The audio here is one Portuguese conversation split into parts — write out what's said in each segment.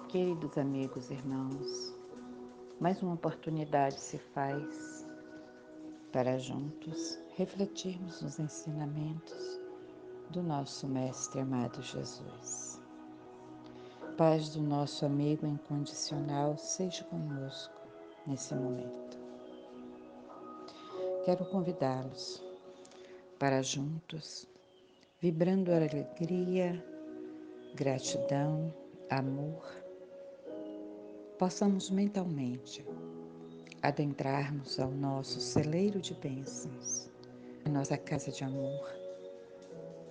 Queridos amigos e irmãos, mais uma oportunidade se faz para juntos refletirmos nos ensinamentos do nosso Mestre amado Jesus. Paz do nosso amigo incondicional seja conosco nesse momento. Quero convidá-los para juntos, vibrando alegria, gratidão, amor, possamos mentalmente adentrarmos ao nosso celeiro de bênçãos, a nossa casa de amor,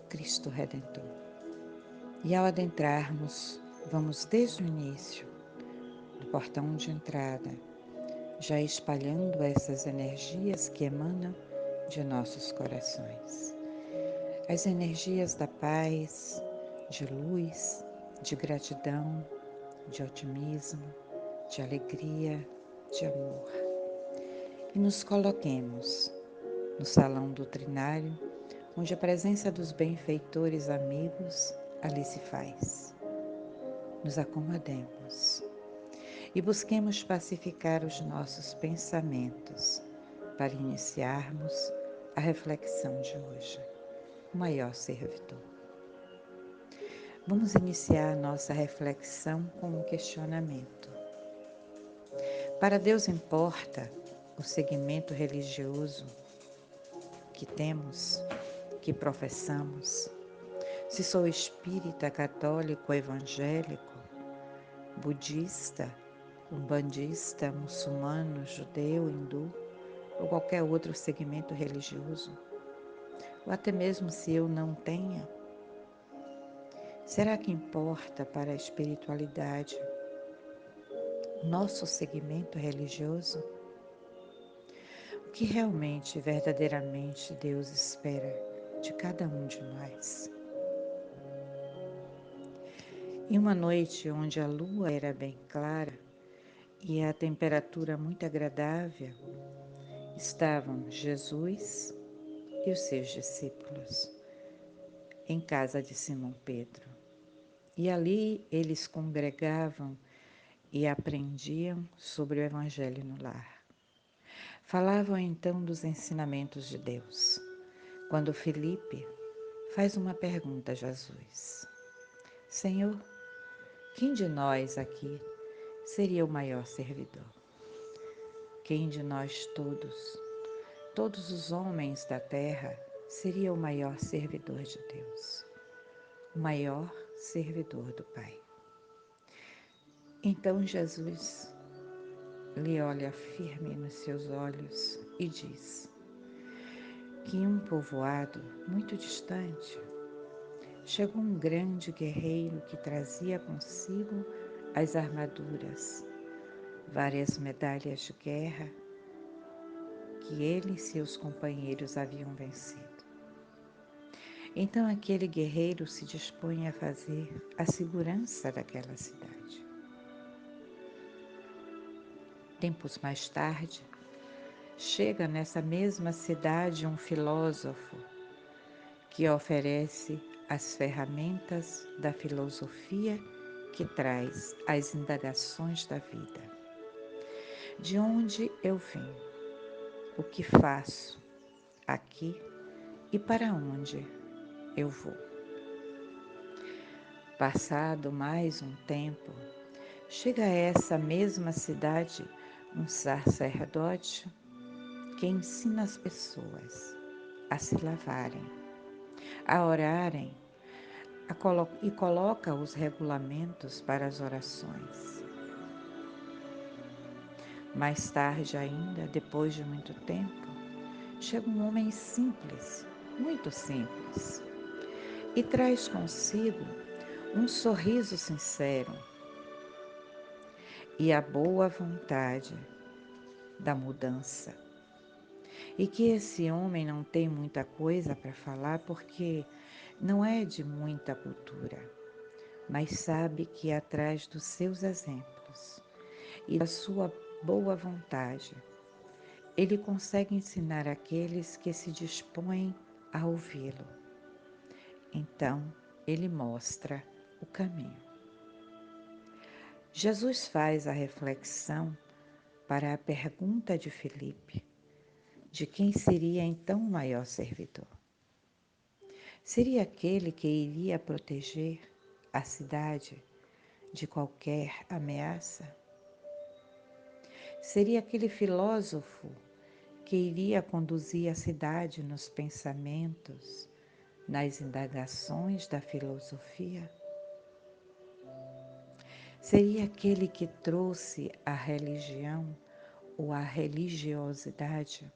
Cristo Redentor. E ao adentrarmos, vamos desde o início, do portão de entrada, já espalhando essas energias que emanam de nossos corações. As energias da paz, de luz, de gratidão, de otimismo, de alegria, de amor. E nos coloquemos no salão doutrinário, onde a presença dos benfeitores amigos ali se faz. Nos acomodemos e busquemos pacificar os nossos pensamentos para iniciarmos a reflexão de hoje, o maior servidor. Vamos iniciar a nossa reflexão com um questionamento. Para Deus importa o segmento religioso que temos, que professamos? Se sou espírita, católico, evangélico, budista, umbandista, muçulmano, judeu, hindu ou qualquer outro segmento religioso, ou até mesmo se eu não tenha, será que importa para a espiritualidade o nosso segmento religioso? O que realmente, verdadeiramente Deus espera de cada um de nós? Em uma noite onde a lua era bem clara e a temperatura muito agradável, estavam Jesus e os seus discípulos em casa de Simão Pedro. E ali eles congregavam e aprendiam sobre o Evangelho no lar. Falavam então dos ensinamentos de Deus, quando Filipe faz uma pergunta a Jesus: Senhor, quem de nós aqui seria o maior servidor? Quem de nós todos os homens da terra, seria o maior servidor de Deus, o maior servidor do Pai? Então Jesus lhe olha firme nos seus olhos e diz que em um povoado muito distante chegou um grande guerreiro que trazia consigo as armaduras, várias medalhas de guerra que ele e seus companheiros haviam vencido. Então aquele guerreiro se dispõe a fazer a segurança daquela cidade. Tempos mais tarde, chega nessa mesma cidade um filósofo que oferece as ferramentas da filosofia que traz as indagações da vida. De onde eu vim? O que faço aqui e para onde eu vou? Passado mais um tempo, chega a essa mesma cidade um sacerdote que ensina as pessoas a se lavarem, a orarem e coloca os regulamentos para as orações. Mais tarde ainda, depois de muito tempo, chega um homem simples, muito simples, e traz consigo um sorriso sincero e a boa vontade da mudança. E que esse homem não tem muita coisa para falar porque não é de muita cultura, mas sabe que atrás dos seus exemplos e da sua boa vontade, ele consegue ensinar aqueles que se dispõem a ouvi-lo. Então, ele mostra o caminho. Jesus faz a reflexão para a pergunta de Filipe, de quem seria então o maior servidor. Seria aquele que iria proteger a cidade de qualquer ameaça? Seria aquele filósofo que iria conduzir a cidade nos pensamentos, nas indagações da filosofia? Seria aquele que trouxe a religião ou a religiosidade?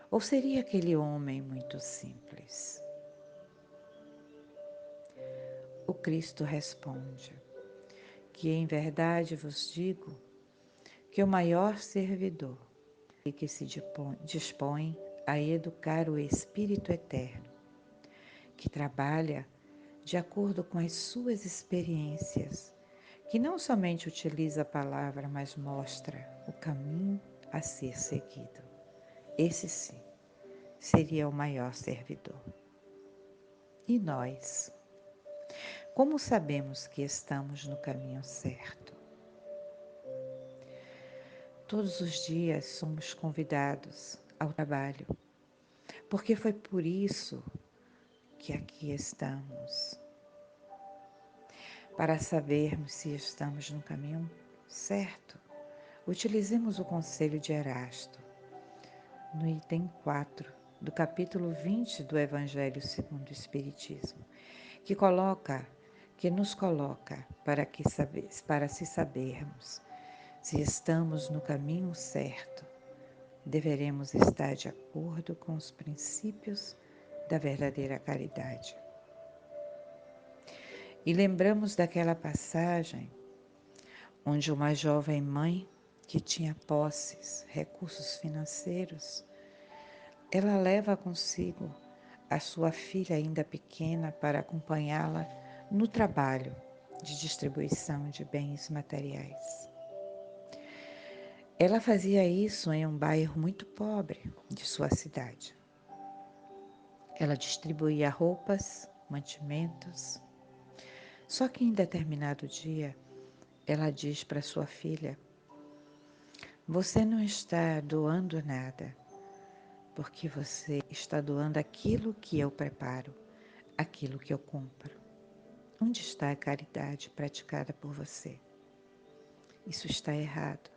Ou seria aquele homem muito simples? O Cristo responde que em verdade vos digo que o maior servidor é que se dispõe a educar o Espírito Eterno, que trabalha de acordo com as suas experiências, que não somente utiliza a palavra, mas mostra o caminho a ser seguido. Esse sim seria o maior servidor. E nós? Como sabemos que estamos no caminho certo? Todos os dias somos convidados ao trabalho, porque foi por isso que aqui estamos, para sabermos se estamos no caminho certo. Utilizemos o conselho de Erasto, no item 4 do capítulo 20 do Evangelho segundo o Espiritismo, que nos coloca para se sabermos se estamos no caminho certo, deveremos estar de acordo com os princípios da verdadeira caridade. E lembramos daquela passagem onde uma jovem mãe que tinha posses, recursos financeiros, ela leva consigo a sua filha ainda pequena para acompanhá-la no trabalho de distribuição de bens materiais. Ela fazia isso em um bairro muito pobre de sua cidade. Ela distribuía roupas, mantimentos. Só que em determinado dia, ela diz para sua filha: você não está doando nada, porque você está doando aquilo que eu preparo, aquilo que eu compro. Onde está a caridade praticada por você? Isso está errado.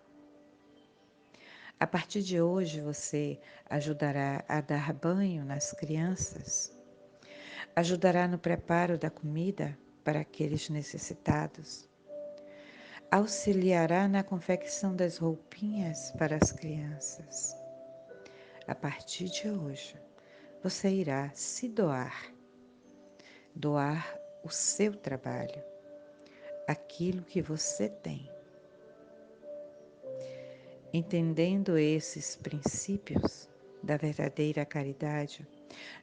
A partir de hoje você ajudará a dar banho nas crianças, ajudará no preparo da comida para aqueles necessitados, auxiliará na confecção das roupinhas para as crianças. A partir de hoje, você irá se doar o seu trabalho, aquilo que você tem. Entendendo esses princípios da verdadeira caridade,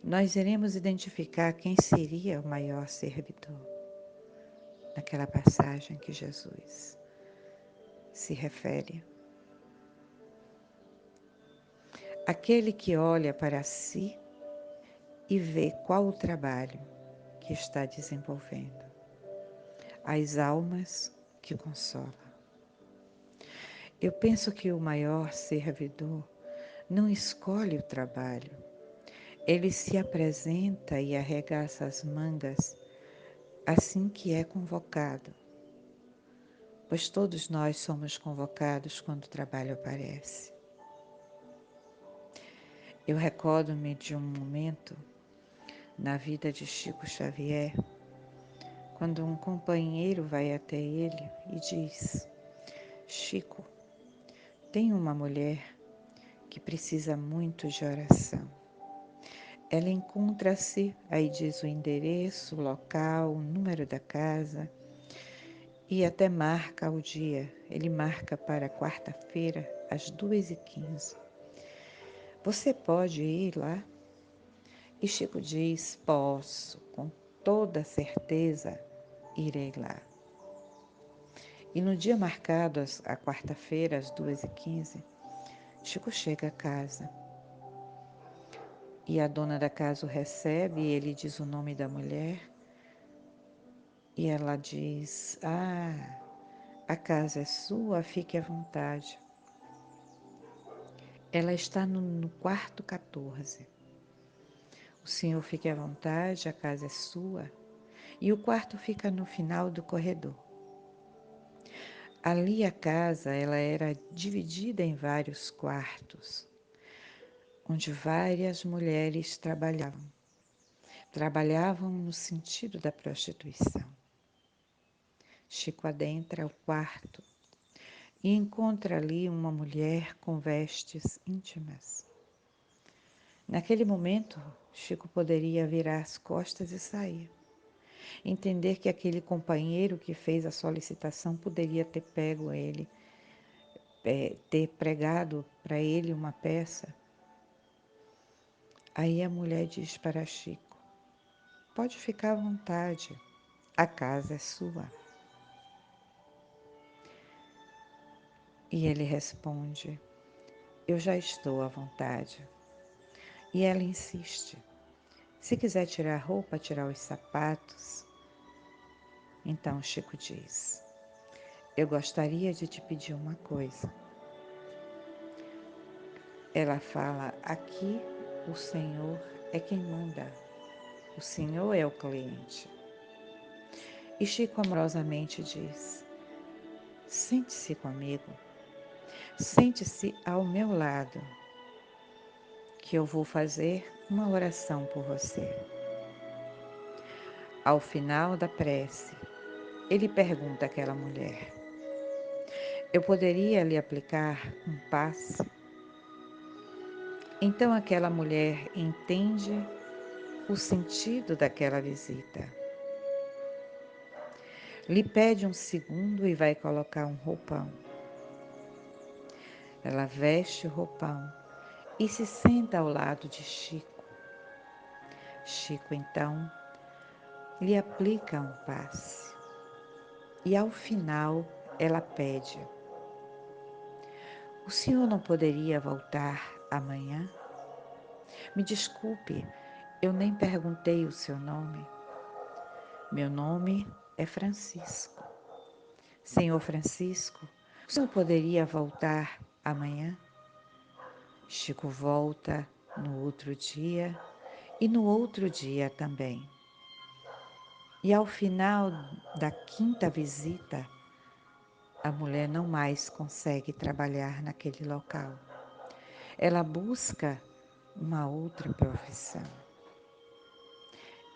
nós iremos identificar quem seria o maior servidor naquela passagem que Jesus se refere. Aquele que olha para si e vê qual o trabalho que está desenvolvendo, as almas que consola. Eu penso que o maior servidor não escolhe o trabalho. Ele se apresenta e arregaça as mangas assim que é convocado, pois todos nós somos convocados quando o trabalho aparece. Eu recordo-me de um momento na vida de Chico Xavier, quando um companheiro vai até ele e diz: Chico, tem uma mulher que precisa muito de oração. Ela encontra-se, aí diz o endereço, o local, o número da casa e até marca o dia. Ele marca para quarta-feira, às 2h15. Você pode ir lá? E Chico diz: posso, com toda certeza irei lá. E no dia marcado, a quarta-feira, às 2h15, Chico chega a casa. E a dona da casa o recebe e ele diz o nome da mulher. E ela diz: "Ah, a casa é sua, fique à vontade." Ela está no quarto 14. O senhor fique à vontade, a casa é sua. E o quarto fica no final do corredor. Ali a casa ela era dividida em vários quartos, onde várias mulheres trabalhavam. Trabalhavam no sentido da prostituição. Chico adentra o quarto e encontra ali uma mulher com vestes íntimas. Naquele momento, Chico poderia virar as costas e sair. Entender que aquele companheiro que fez a solicitação poderia ter pego ele, ter pregado para ele uma peça. Aí a mulher diz para Chico: "Pode ficar à vontade, a casa é sua." E ele responde: "Eu já estou à vontade." E ela insiste: "Se quiser tirar a roupa, tirar os sapatos." Então Chico diz: "Eu gostaria de te pedir uma coisa." Ela fala: "Aqui o Senhor é quem manda, o Senhor é o cliente." E Chico amorosamente diz: "Sente-se comigo, sente-se ao meu lado, que eu vou fazer uma oração por você." Ao final da prece, ele pergunta àquela mulher: "Eu poderia lhe aplicar um passe?" Então aquela mulher entende o sentido daquela visita. Lhe pede um segundo e vai colocar um roupão. Ela veste o roupão e se senta ao lado de Chico. Chico então lhe aplica um passe. E ao final ela pede: "O senhor não poderia voltar amanhã? Me desculpe, eu nem perguntei o seu nome." "Meu nome é Francisco." "Senhor Francisco, o senhor poderia voltar amanhã?" Chico volta no outro dia e no outro dia também. E ao final da quinta visita, a mulher não mais consegue trabalhar naquele local. Ela busca uma outra profissão.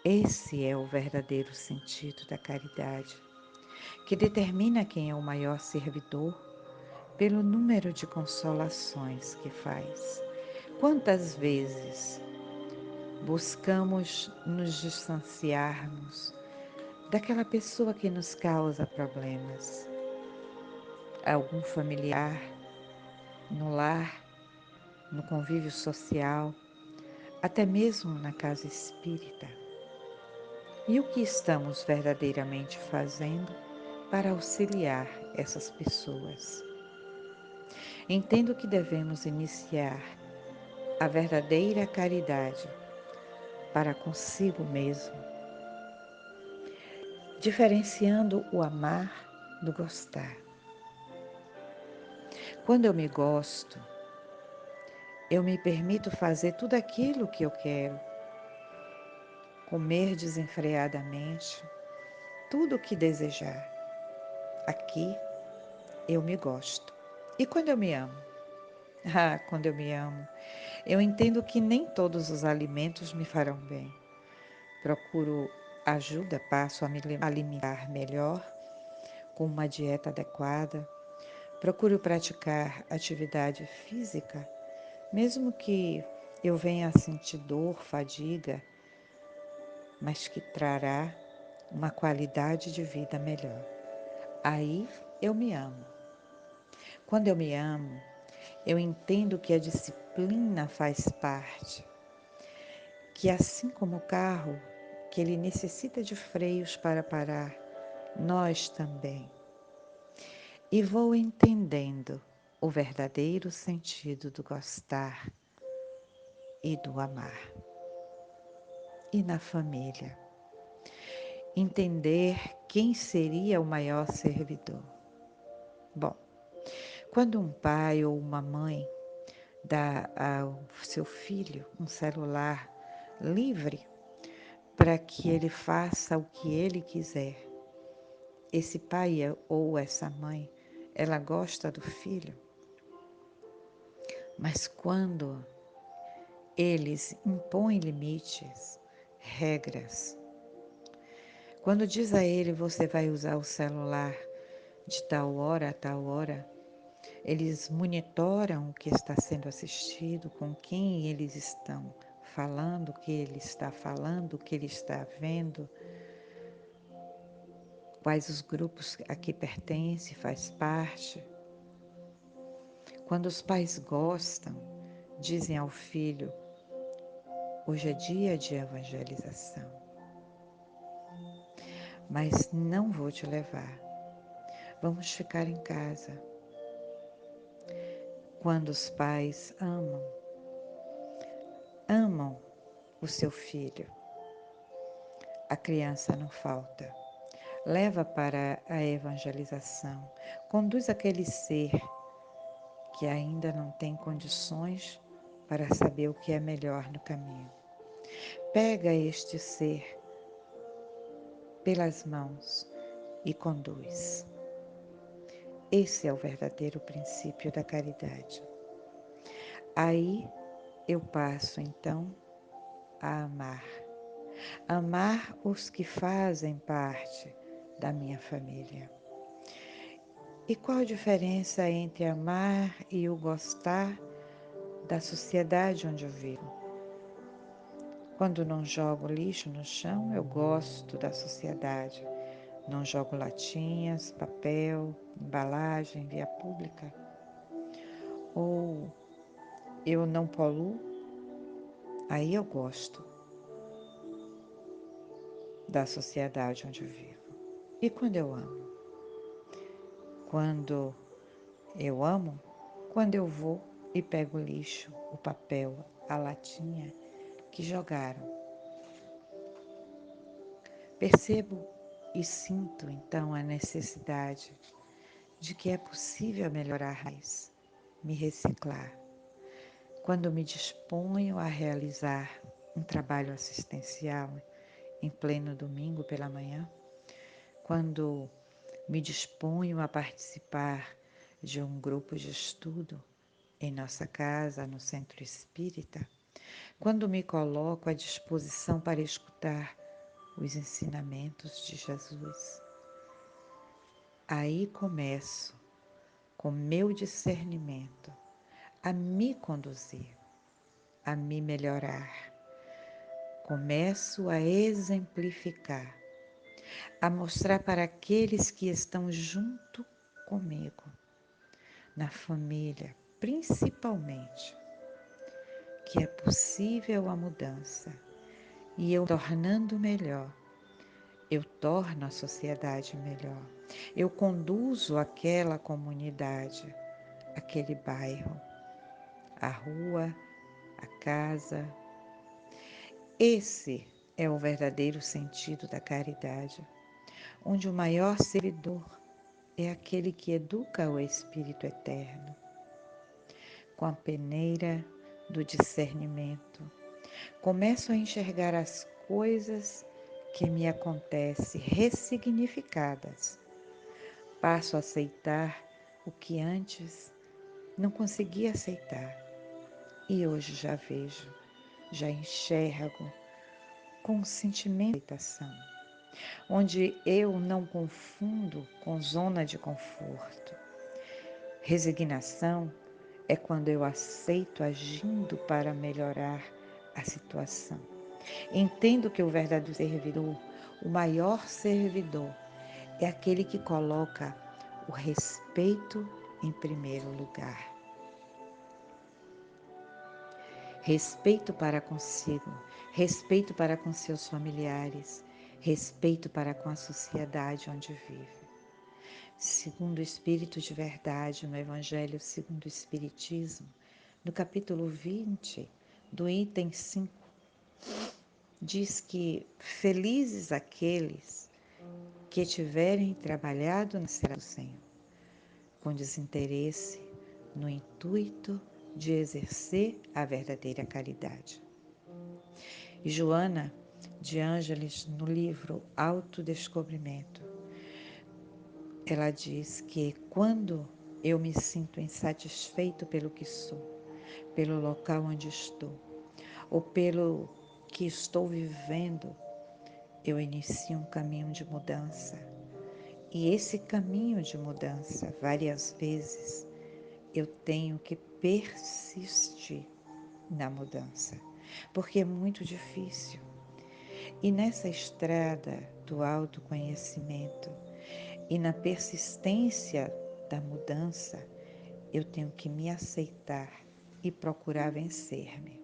Esse é o verdadeiro sentido da caridade, que determina quem é o maior servidor pelo número de consolações que faz. Quantas vezes buscamos nos distanciarmos daquela pessoa que nos causa problemas? Algum familiar, no lar, no convívio social, até mesmo na casa espírita. E o que estamos verdadeiramente fazendo para auxiliar essas pessoas? Entendo que devemos iniciar a verdadeira caridade para consigo mesmo, diferenciando o amar do gostar. Quando eu me gosto, eu me permito fazer tudo aquilo que eu quero, comer desenfreadamente, tudo o que desejar. Aqui eu me gosto. E quando eu me amo? Ah, quando eu me amo, eu entendo que nem todos os alimentos me farão bem. Procuro ajuda, passo a me alimentar melhor, com uma dieta adequada. Procuro praticar atividade física, mesmo que eu venha a sentir dor, fadiga, mas que trará uma qualidade de vida melhor. Aí eu me amo. Quando eu me amo, eu entendo que a disciplina faz parte, que assim como o carro, que ele necessita de freios para parar, nós também. E vou entendendo o verdadeiro sentido do gostar e do amar. E na família, entender quem seria o maior servidor? Bom, quando um pai ou uma mãe dá ao seu filho um celular livre para que ele faça o que ele quiser, esse pai ou essa mãe, ela gosta do filho, mas quando eles impõem limites, regras, quando diz a ele você vai usar o celular de tal hora a tal hora, eles monitoram o que está sendo assistido, com quem eles estão falando, o que ele está falando, o que ele está vendo, quais os grupos a que pertence, faz parte. Quando os pais gostam, dizem ao filho, hoje é dia de evangelização, mas não vou te levar, vamos ficar em casa. Quando os pais amam o seu filho, a criança não falta. Leva para a evangelização, conduz aquele ser que ainda não tem condições para saber o que é melhor no caminho. Pega este ser pelas mãos e conduz. Esse é o verdadeiro princípio da caridade. Aí eu passo então a amar. Amar os que fazem parte da minha família. E qual a diferença entre amar e o gostar da sociedade onde eu vivo? Quando não jogo lixo no chão, eu gosto da sociedade. Não jogo latinhas, papel, embalagem, via pública. Ou eu não poluo, aí eu gosto da sociedade onde eu vivo. E quando eu amo? Quando eu amo, quando eu vou e pego o lixo, o papel, a latinha que jogaram. Percebo e sinto então a necessidade de que é possível melhorar mais, me reciclar. Quando me disponho a realizar um trabalho assistencial em pleno domingo pela manhã, quando me disponho a participar de um grupo de estudo em nossa casa, no centro espírita, quando me coloco à disposição para escutar os ensinamentos de Jesus, aí começo, com meu discernimento, a me conduzir, a me melhorar. Começo a exemplificar, a mostrar para aqueles que estão junto comigo, na família, principalmente, que é possível a mudança. E eu tornando melhor, eu torno a sociedade melhor. Eu conduzo aquela comunidade, aquele bairro, a rua, a casa. Esse é o verdadeiro sentido da caridade, onde o maior servidor é aquele que educa o Espírito Eterno, com a peneira do discernimento. Começo a enxergar as coisas que me acontecem ressignificadas. Passo a aceitar o que antes não conseguia aceitar. E hoje já vejo, já enxergo com sentimento de aceitação, onde eu não confundo com zona de conforto. Resignação é quando eu aceito agindo para melhorar a situação. Entendo que o verdadeiro servidor, o maior servidor, é aquele que coloca o respeito em primeiro lugar. Respeito para consigo, respeito para com seus familiares, respeito para com a sociedade onde vive. Segundo o Espírito de Verdade, no Evangelho segundo o Espiritismo, no capítulo 20, do item 5, diz que felizes aqueles que tiverem trabalhado na será do Senhor, com desinteresse, no intuito de exercer a verdadeira caridade. E Joana de Ângeles, no livro Autodescobrimento, ela diz que quando eu me sinto insatisfeito pelo que sou, pelo local onde estou, ou pelo que estou vivendo, eu inicio um caminho de mudança. E esse caminho de mudança, várias vezes, eu tenho que persistir na mudança, porque é muito difícil. E nessa estrada do autoconhecimento e na persistência da mudança, eu tenho que me aceitar e procurar vencer-me.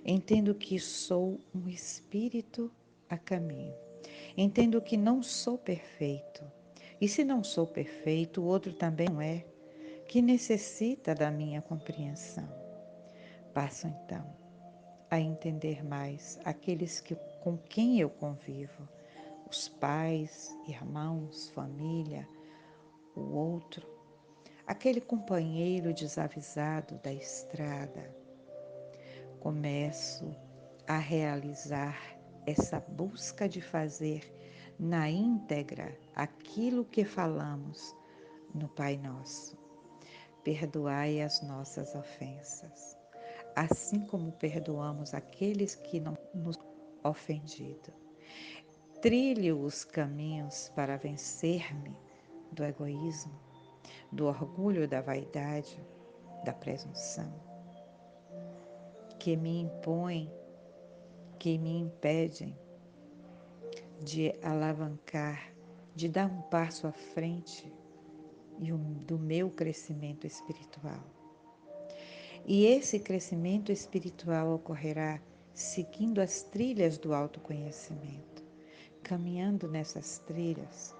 Entendo que sou um espírito a caminho. Entendo que não sou perfeito. E se não sou perfeito, o outro também não é, que necessita da minha compreensão. Passo então a entender mais aqueles com quem eu convivo, os pais, irmãos, família, o outro, aquele companheiro desavisado da estrada. Começo a realizar essa busca de fazer na íntegra aquilo que falamos no Pai Nosso. Perdoai as nossas ofensas, assim como perdoamos aqueles que não nos ofendido. Trilho os caminhos para vencer-me do egoísmo, do orgulho, da vaidade, da presunção, que me impõem, que me impedem de alavancar, de dar um passo à frente do meu crescimento espiritual. E esse crescimento espiritual ocorrerá seguindo as trilhas do autoconhecimento. Caminhando nessas trilhas,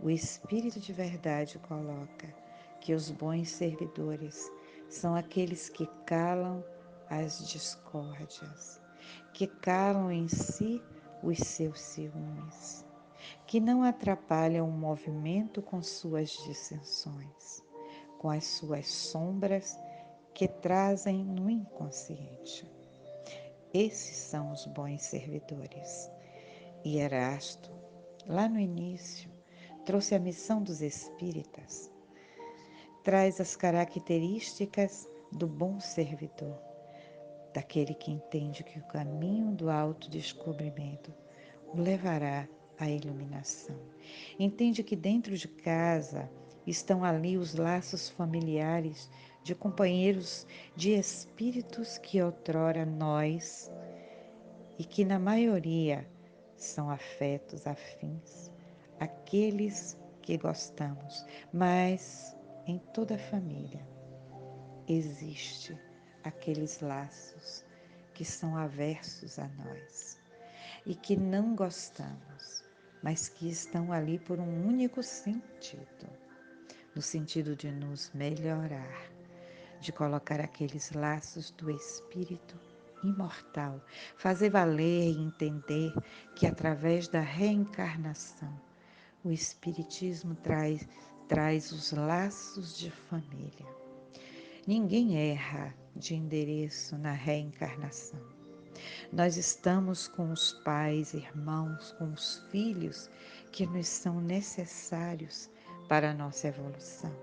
o Espírito de verdade coloca que os bons servidores são aqueles que calam as discórdias, que calam em si os seus ciúmes, que não atrapalham o movimento com suas dissensões, com as suas sombras que trazem no inconsciente. Esses são os bons servidores. E Erasto, lá no início, trouxe a missão dos espíritas, traz as características do bom servidor, daquele que entende que o caminho do autodescobrimento o levará à iluminação. Entende que dentro de casa estão ali os laços familiares de companheiros, de espíritos que outrora nós, e que na maioria são afetos afins, aqueles que gostamos, mas em toda a família existe aqueles laços que são aversos a nós e que não gostamos, mas que estão ali por um único sentido, no sentido de nos melhorar, de colocar aqueles laços do espírito imortal, fazer valer e entender que através da reencarnação o espiritismo traz os laços de família. Ninguém erra de endereço na reencarnação. Nós estamos com os pais, irmãos, com os filhos que nos são necessários para a nossa evolução.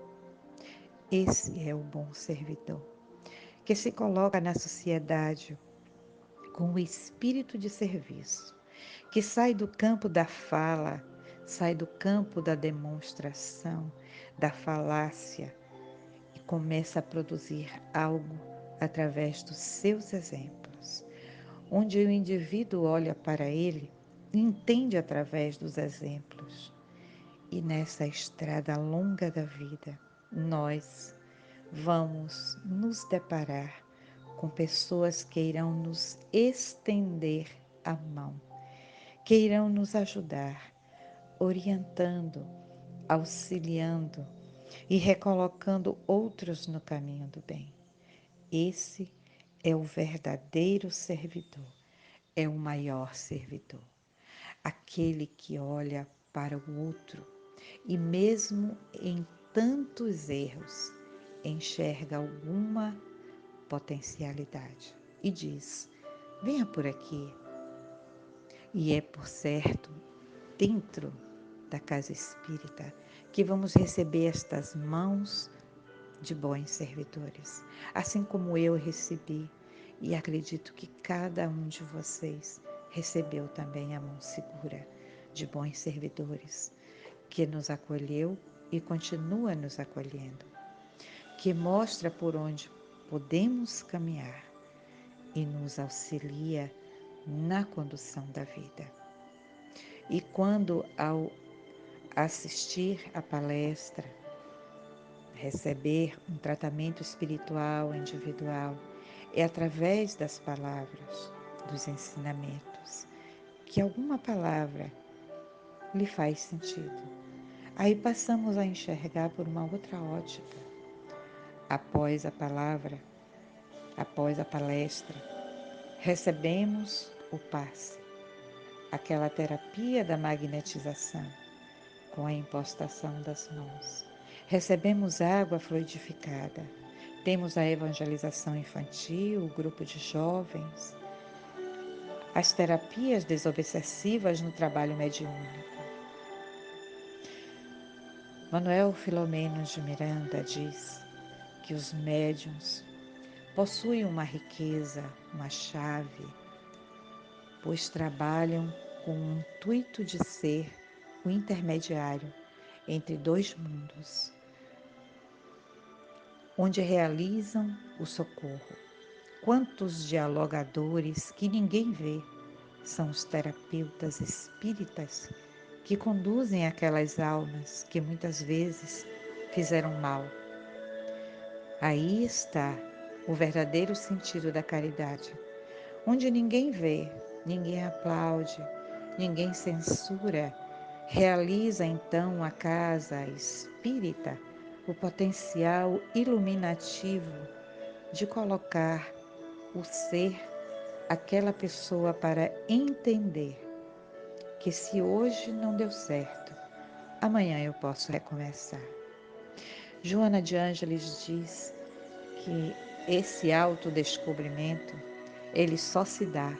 Esse é o bom servidor, que se coloca na sociedade com o espírito de serviço, que sai do campo da fala, sai do campo da demonstração, da falácia e começa a produzir algo através dos seus exemplos, onde o indivíduo olha para ele e entende através dos exemplos. E nessa estrada longa da vida, nós vamos nos deparar com pessoas que irão nos estender a mão, que irão nos ajudar, orientando, auxiliando e recolocando outros no caminho do bem. Esse é o verdadeiro servidor, é o maior servidor, aquele que olha para o outro e mesmo em tantos erros enxerga alguma potencialidade e diz: venha por aqui. E é, por certo, dentro da casa espírita que vamos receber estas mãos de bons servidores, assim como eu recebi, e acredito que cada um de vocês recebeu também a mão segura de bons servidores, que nos acolheu e continua nos acolhendo, que mostra por onde podemos caminhar e nos auxilia na condução da vida. E quando, ao assistir à palestra, receber um tratamento espiritual individual, é através das palavras, dos ensinamentos, que alguma palavra lhe faz sentido. Aí passamos a enxergar por uma outra ótica. Após a palavra, após a palestra, recebemos o passe, aquela terapia da magnetização, com a impostação das mãos. Recebemos água fluidificada. Temos a evangelização infantil, o grupo de jovens, as terapias desobsessivas no trabalho mediúnico. Manuel Filomeno de Miranda diz que os médiuns possuem uma riqueza, uma chave, pois trabalham com o intuito de ser o intermediário entre dois mundos, onde realizam o socorro. Quantos dialogadores que ninguém vê são os terapeutas espíritas que conduzem aquelas almas que muitas vezes fizeram mal. Aí está o verdadeiro sentido da caridade, onde ninguém vê, ninguém aplaude, ninguém censura. Realiza então a casa espírita o potencial iluminativo de colocar o ser, aquela pessoa, para entender que se hoje não deu certo, amanhã eu posso recomeçar. Joana de Ângeles diz que esse autodescobrimento, ele só se dá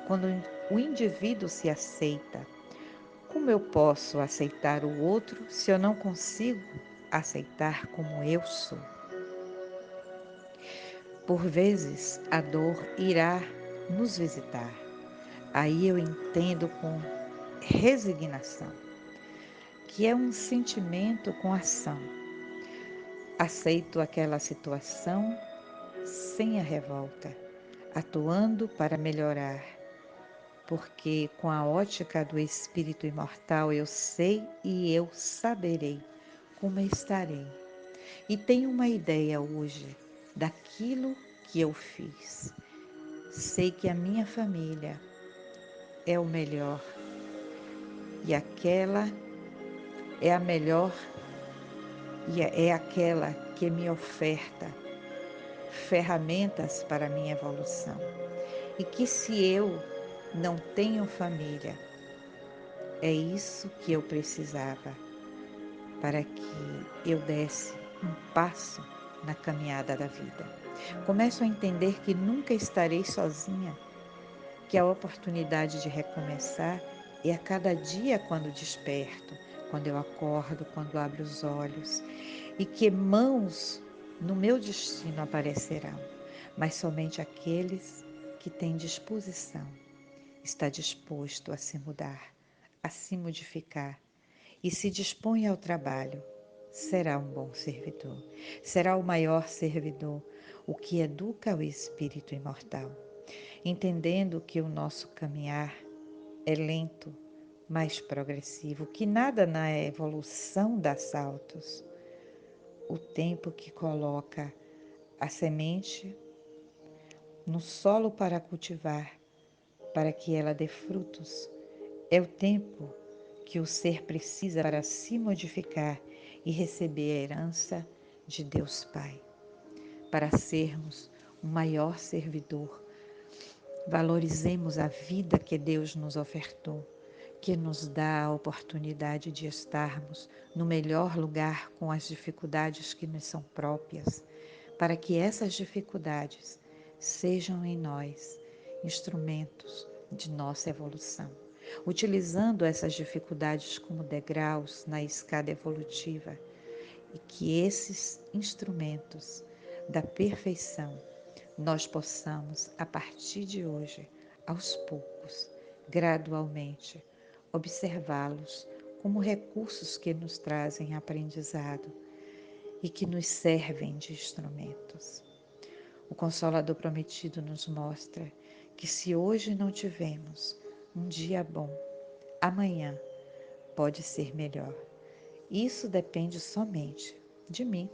quando o indivíduo se aceita. Como eu posso aceitar o outro se eu não consigo aceitar como eu sou? Por vezes, a dor irá nos visitar. Aí eu entendo com resignação, que é um sentimento com ação. Aceito aquela situação sem a revolta, atuando para melhorar, porque com a ótica do espírito imortal eu sei e eu saberei como estarei. E tenho uma ideia hoje daquilo que eu fiz. Sei que a minha família é o melhor e aquela é a melhor e é aquela que me oferta ferramentas para a minha evolução. E que se eu não tenho família, é isso que eu precisava para que eu desse um passo na caminhada da vida. Começo a entender que nunca estarei sozinha, que a oportunidade de recomeçar é a cada dia quando desperto, quando eu acordo, quando abro os olhos, e que mãos no meu destino aparecerão, mas somente aqueles que têm disposição, está disposto a se mudar, a se modificar e se dispõe ao trabalho, será um bom servidor, será o maior servidor, o que educa o espírito imortal, entendendo que o nosso caminhar é lento, mas progressivo, que nada na evolução dá saltos. O tempo que coloca a semente no solo para cultivar, para que ela dê frutos, é o tempo que o ser precisa para se modificar e receber a herança de Deus Pai, para sermos um maior servidor. Valorizemos a vida que Deus nos ofertou, que nos dá a oportunidade de estarmos no melhor lugar com as dificuldades que nos são próprias, para que essas dificuldades sejam em nós instrumentos de nossa evolução, utilizando essas dificuldades como degraus na escada evolutiva, e que esses instrumentos da perfeição nós possamos, a partir de hoje, aos poucos, gradualmente, observá-los como recursos que nos trazem aprendizado e que nos servem de instrumentos. O Consolador Prometido nos mostra que se hoje não tivemos um dia bom, amanhã pode ser melhor. Isso depende somente de mim.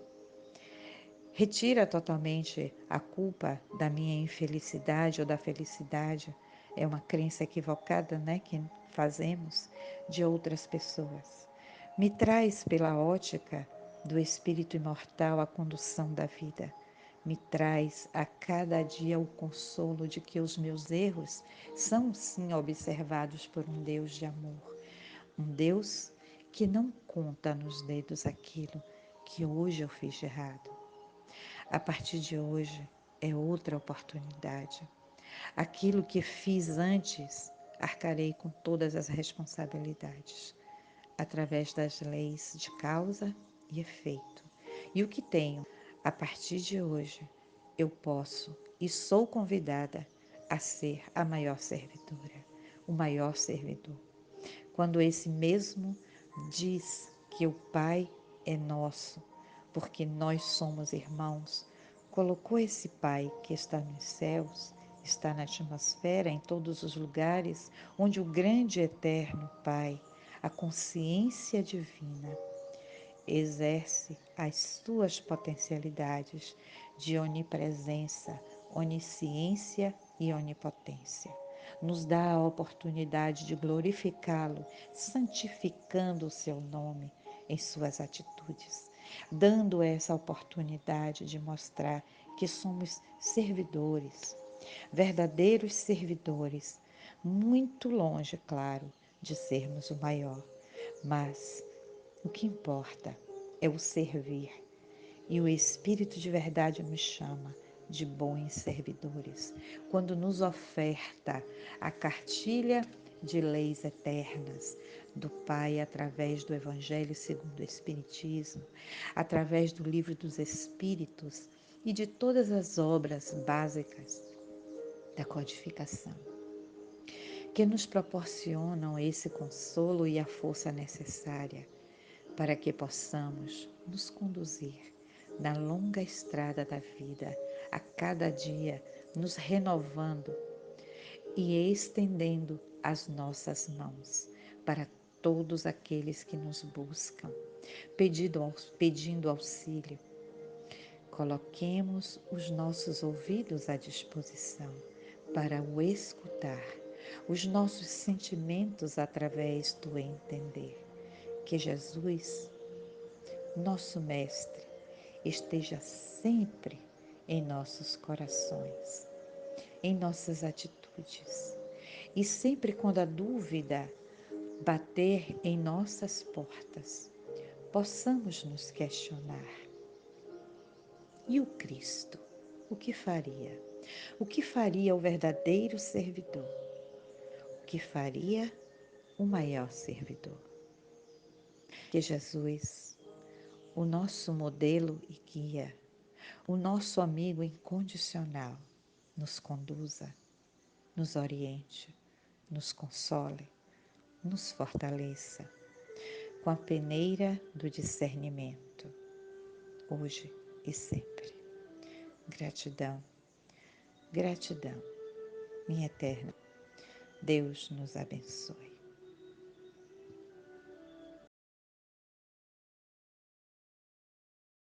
Retira totalmente a culpa da minha infelicidade ou da felicidade. É uma crença equivocada, que fazemos de outras pessoas. Me traz pela ótica do espírito imortal a condução da vida. Me traz a cada dia o consolo de que os meus erros são sim observados por um Deus de amor. Um Deus que não conta nos dedos aquilo que hoje eu fiz de errado. A partir de hoje é outra oportunidade. Aquilo que fiz antes, arcarei com todas as responsabilidades, através das leis de causa e efeito. E o que tenho, a partir de hoje, eu posso e sou convidada a ser a maior servidora, o maior servidor. Quando esse mesmo diz que o Pai é nosso, porque nós somos irmãos, colocou esse Pai que está nos céus, está na atmosfera, em todos os lugares, onde o grande eterno Pai, a consciência divina, exerce as suas potencialidades de onipresença, onisciência e onipotência. Nos dá a oportunidade de glorificá-lo, santificando o seu nome em suas atitudes, dando essa oportunidade de mostrar que somos servidores, verdadeiros servidores, muito longe, claro, de sermos o maior, mas o que importa é o servir, e o Espírito de verdade nos chama de bons servidores, quando nos oferta a cartilha de leis eternas do Pai através do Evangelho segundo o Espiritismo, através do Livro dos Espíritos e de todas as obras básicas da codificação, que nos proporcionam esse consolo e a força necessária para que possamos nos conduzir na longa estrada da vida, a cada dia nos renovando e estendendo as nossas mãos para todos aqueles que nos buscam, pedindo auxílio. Coloquemos os nossos ouvidos à disposição para o escutar, os nossos sentimentos através do entender. Que Jesus, nosso Mestre, esteja sempre em nossos corações, em nossas atitudes. E sempre quando a dúvida bater em nossas portas, possamos nos questionar: e o Cristo? O que faria? O que faria o verdadeiro servidor? O que faria o maior servidor? Que Jesus, o nosso modelo e guia, o nosso amigo incondicional, nos conduza, nos oriente, nos console, nos fortaleça com a peneira do discernimento, hoje e sempre. Gratidão, gratidão, minha eterna. Deus nos abençoe.